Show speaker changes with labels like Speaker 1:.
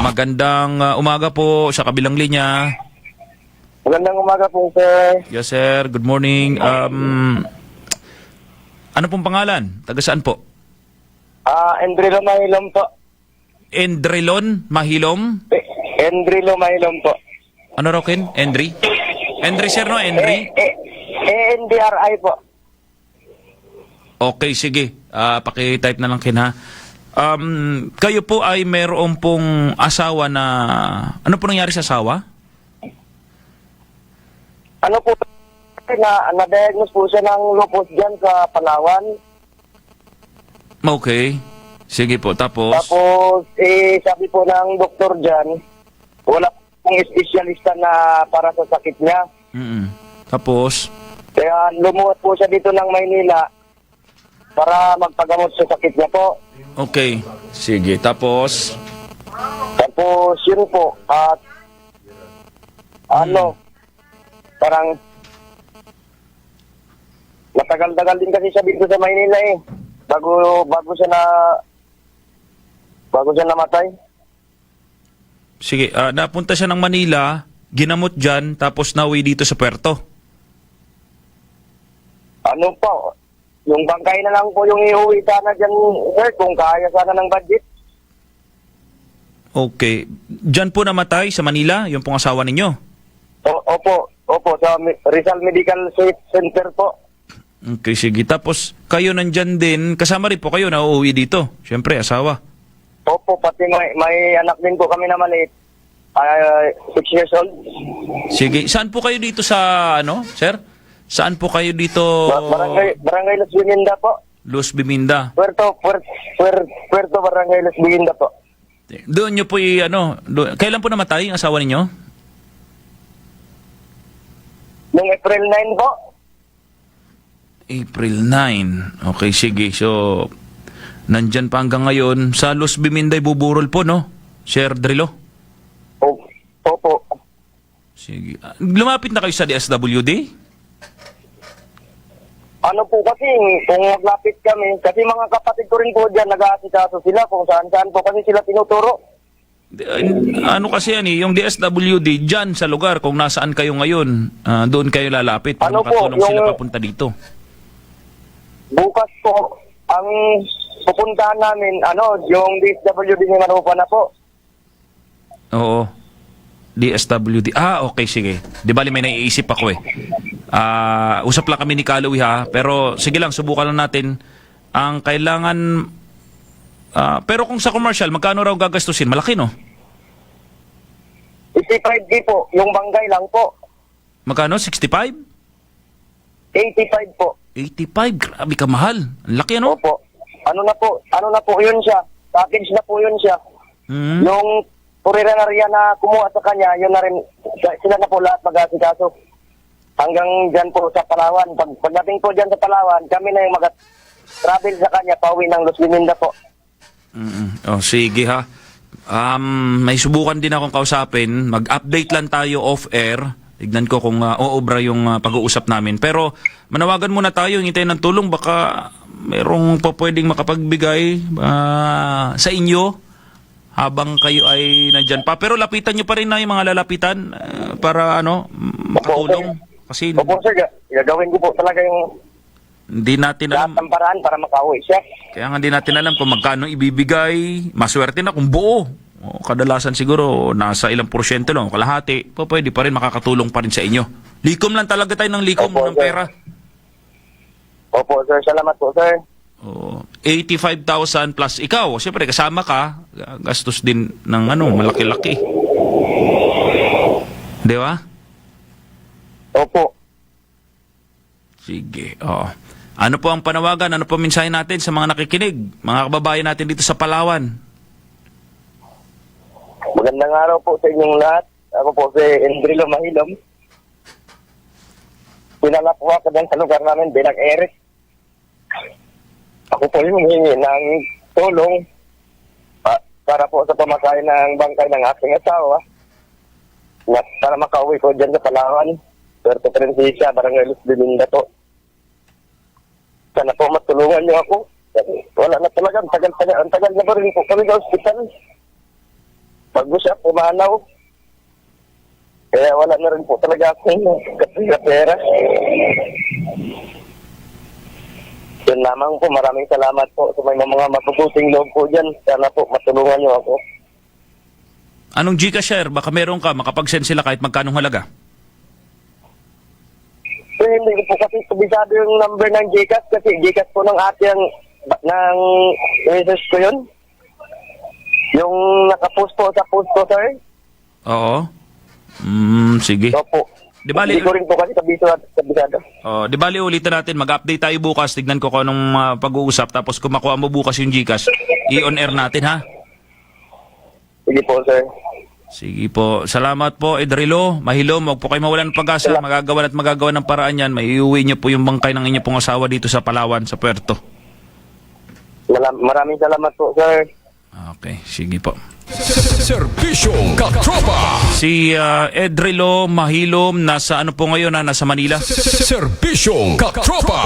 Speaker 1: Magandang umaga po sa kabilang linya.
Speaker 2: Magandang umaga po, sir.
Speaker 1: Yes, sir. Good morning. Ano pong pangalan? Taga saan po?
Speaker 2: Endrilo Mahilom po.
Speaker 1: Endrelon Mahilom?
Speaker 2: Endrilo Mahilom po.
Speaker 1: Ano raw kin? Endri? Endri, sir, no? Endri?
Speaker 2: ENDRI po.
Speaker 1: Okay, sige. Paki-type na lang kin, ha? Kayo po ay mayroon pong asawa na... Ano po nangyari sa asawa?
Speaker 2: Ano po, na-diagnose po siya ng lupus dyan sa Palawan.
Speaker 1: Okay. Sige po. Tapos
Speaker 2: Sabi po ng doktor dyan, wala pong espesyalista na para sa sakit niya.
Speaker 1: Tapos?
Speaker 2: Kaya lumuwas po siya dito ng Maynila para magpagamot sa sakit niya po.
Speaker 1: Okay. Sige. Tapos?
Speaker 2: Tapos yun po, at parang matagal-tagal din kasi siya dito sa Maynila eh. Bago siya namatay.
Speaker 1: Sige. Napunta siya ng Manila, ginamot dyan, tapos nauwi dito sa Puerto.
Speaker 2: Ano po, yung bangkay na lang po yung iuwi sana dyan, sir, kung kaya sana ng budget.
Speaker 1: Okay. Dyan po namatay sa Manila, yung pong asawa ninyo?
Speaker 2: Opo, sa Rizal Medical Center po.
Speaker 1: Okay, sige. Tapos, kayo nandyan din, kasama rin po kayo na uuwi dito. Siyempre, asawa.
Speaker 2: Opo, pati may anak din po kami na maliit. 6 years old.
Speaker 1: Sige. Saan po kayo dito sa, sir? Saan po kayo dito?
Speaker 2: Barangay Los Biminda po.
Speaker 1: Los Biminda.
Speaker 2: Puerto Barangay Los Biminda po.
Speaker 1: Doon nyo po kailan po namatay ang asawa ninyo?
Speaker 2: Noong April 9 po.
Speaker 1: April 9. Okay, sige. So, nandyan pa hanggang ngayon. Sa Los Biminday buburol po, no? Sir Drilo?
Speaker 2: Opo.
Speaker 1: Sige. Lumapit na kayo sa DSWD?
Speaker 2: Ano po kasi, kung maglapit kami, kasi mga kapatid ko rin po dyan, nag-aasikaso sila kung saan-saan po kasi sila tinuturo.
Speaker 1: Ano kasi yan yung DSWD dyan sa lugar, kung nasaan kayo ngayon, doon kayo lalapit para makatulong sila papunta dito.
Speaker 2: Bukas po, ang pupuntahan namin, yung DSWD ni Marupa na po.
Speaker 1: Oo. DSWD. Okay, sige. Di bali may naiisip ako eh. Usap lang kami ni Kaloy ha. Pero sige lang, subukan lang natin. Ang kailangan... pero kung sa commercial, magkano raw gagastusin? Malaki, no?
Speaker 2: 65 po. Yung banggay lang po.
Speaker 1: Magkano? 65?
Speaker 2: 85 po.
Speaker 1: 85? Grabe ka mahal. Ang laki, ano?
Speaker 2: Opo. Ano na po yun siya. Package na po yun siya. Yung puriranaria na kumuha sa kanya, yun na rin, sila na po lahat mag-asikaso. Hanggang dyan po sa Palawan. Pagdating po dyan sa Palawan, kami na yung mag-travel sa kanya, pauwi ng Los Biminda po.
Speaker 1: Sige ha. May subukan din akong kausapin. Mag-update lang tayo off-air. Tignan ko kung uobra yung pag-uusap namin. Pero manawagan muna tayo, hintayin ng tulong. Baka merong pwedeng makapagbigay sa inyo habang kayo ay nandyan pa. Pero lapitan nyo pa rin na yung mga lalapitan para makatulong. Kasi
Speaker 2: Opo, sir. Gagawin ko po talaga yung
Speaker 1: hindi natin alam.
Speaker 2: lahat ng paraan para makauwi siya.
Speaker 1: Kaya nga hindi natin alam kung magkano ibibigay. Maswerte na kung buo. Kadalasan siguro nasa ilang porsyento lang, kalahati. Pwede pa rin makakatulong pa rin sa inyo. Likom lang talaga tayo ng likom ng pera.
Speaker 2: Opo, sir. Salamat po, sir.
Speaker 1: 85,000 plus ikaw. Siyempre kasama ka, gastos din ng malaki-laki. Di ba?
Speaker 2: Opo.
Speaker 1: Sige. Ano po ang panawagan? Ano po mensahe natin sa mga nakikinig? Mga kababayan natin dito sa Palawan.
Speaker 2: Magandang araw po sa inyong lahat. Ako po si Endrilo Mahilom. Pinala po ako din sa lugar namin bilang Eric. Ako po yung humingi ng tulong para po sa pamasahe ng bangkay ng aking asawa para makauwi ko dyan sa Palawan. Puerto Princesa, Barangay Los Biminda po. Sana po matulungan niyo ako. Wala na talaga. Ang tagal na po rin po kami sa hospital. Pag mag-usap, pumanaw. Kaya wala na rin po talaga akong pera. Yun lamang po, maraming salamat po sa may mga mabubuting loob po dyan. Sana po matulungan niyo ako.
Speaker 1: Anong Gcash, sir? Baka meron ka, makapag-send sila kahit magkanong halaga.
Speaker 2: So, hindi ko po kasi kubisado yung number ng Gcash kasi Gcash po ng ate ng message ko yun. Yung nakapost po sa post ko, sir.
Speaker 1: Oo. Sige.
Speaker 2: Opo.
Speaker 1: Di bali,
Speaker 2: Hindi ko rin po kasi kabisado.
Speaker 1: di bali ulitin natin, mag-update tayo bukas, tignan ko kung anong pag-uusap, tapos kung makuha mo bukas yung Gcash, i-on air natin, ha?
Speaker 2: Sige po, sir.
Speaker 1: Sige po. Salamat po, Edrilo. Mahilom, huwag po kayo mawalan ng pag-asa. Magagawa at magagawa ng paraan yan. May iuwi niyo po yung bangkay ng inyong pong asawa dito sa Palawan, sa Puerto.
Speaker 2: Maraming salamat po, sir.
Speaker 1: Okay, sige po.
Speaker 3: Serbisyong Katropa.
Speaker 1: Si Edrilo Mahilom, nasa ano po ngayon, nasa Manila?
Speaker 3: Serbisyong Katropa.